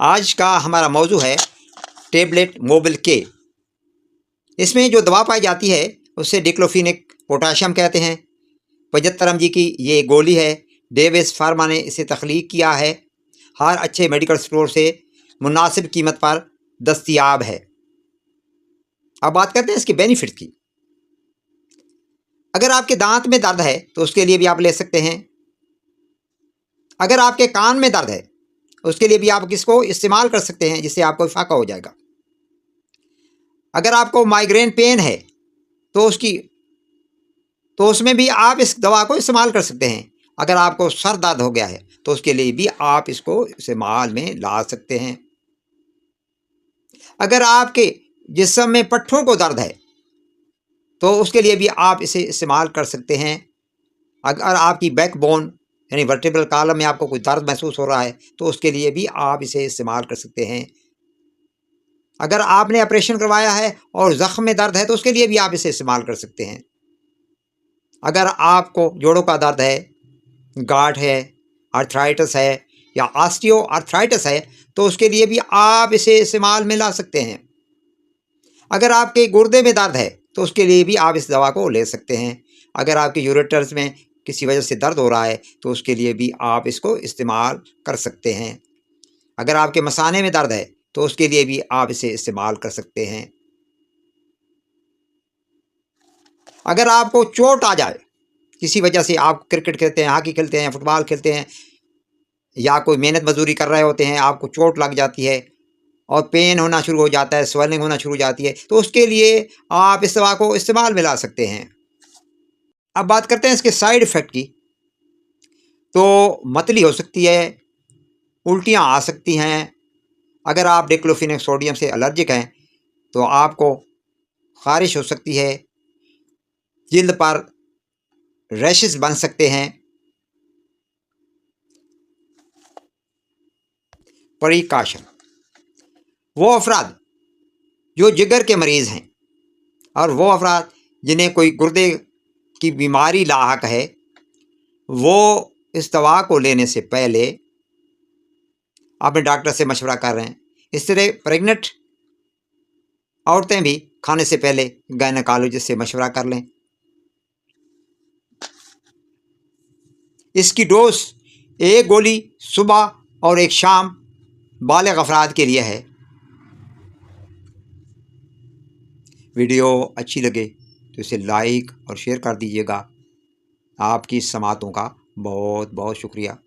आज का हमारा मौजू है टेबलेट मोबिल के। इसमें जो दवा पाई जाती है उसे डिक्लोफिनेक पोटाशियम कहते हैं। 75 mg की ये गोली है। डेविस फार्मा ने इसे तख्लीक किया है। हर अच्छे मेडिकल स्टोर से मुनासिब कीमत पर दस्तयाब है। अब बात करते हैं इसके बेनिफिट की। अगर आपके दांत में दर्द है तो उसके लिए भी आप ले सकते हैं। अगर आपके कान में दर्द है उसके लिए भी आप इसको इस्तेमाल कर सकते हैं, जिससे आपको फाका हो जाएगा। अगर आपको माइग्रेन पेन है तो उसमें भी आप इस दवा को इस्तेमाल कर सकते हैं। अगर आपको सर दर्द हो गया है तो उसके लिए भी आप इसको इस्तेमाल में ला सकते हैं। अगर आपके जिस्म में पट्ठों को दर्द है तो उसके लिए भी आप इसे इस्तेमाल कर सकते हैं। अगर आपकी बैकबोन यानी वर्टेब्रल कॉलम में आपको कोई दर्द महसूस हो रहा है तो उसके लिए भी आप इसे इस्तेमाल कर सकते हैं। अगर आपने ऑपरेशन करवाया है और ज़ख्म में दर्द है तो उसके लिए भी आप इसे इस्तेमाल कर सकते हैं। अगर आपको जोड़ों का दर्द है, गांठ है, आर्थराइटिस है या ऑस्टियो आर्थराइटिस है तो उसके लिए भी आप इसे इस्तेमाल में ला सकते हैं। अगर आपके गुर्दे में दर्द है तो उसके लिए भी आप इस दवा को ले सकते हैं। अगर आपके यूरेटर्स में किसी वजह से दर्द हो रहा है तो उसके लिए भी आप इसको इस्तेमाल कर सकते हैं। अगर आपके मसाने में दर्द है तो उसके लिए भी आप इसे इस्तेमाल कर सकते हैं। अगर आपको चोट आ जाए, किसी वजह से आप क्रिकेट खेलते हैं, हॉकी खेलते हैं, फुटबॉल खेलते हैं या कोई मेहनत मजदूरी कर रहे होते हैं, आपको चोट लग जाती है और पेन होना शुरू हो जाता है, स्वेलिंग होना शुरू हो जाती है, तो उसके लिए आप इस दवा को इस्तेमाल में ला सकते हैं। अब बात करते हैं इसके साइड इफ़ेक्ट की। तो मतली हो सकती है, उल्टियाँ आ सकती हैं। अगर आप डिक्लोफिनेक सोडियम से एलर्जिक हैं तो आपको ख़ारिश हो सकती है, जिल्द पर रैशेस बन सकते हैं। प्रिकॉशन: वो अफराद जो जिगर के मरीज़ हैं और वो अफराद जिन्हें कोई गुर्दे की बीमारी लाहक है, वो इस दवा को लेने से पहले अपने डॉक्टर से मशवरा कर रहे हैं। इस तरह प्रेग्नेंट औरतें भी खाने से पहले गायनेकोलॉजिस्ट से मशवरा कर लें। इसकी डोज एक गोली सुबह और एक शाम बालिग अफराद के लिए है। वीडियो अच्छी लगे तो इसे लाइक और शेयर कर दीजिएगा। आपकी समातों का बहुत बहुत शुक्रिया।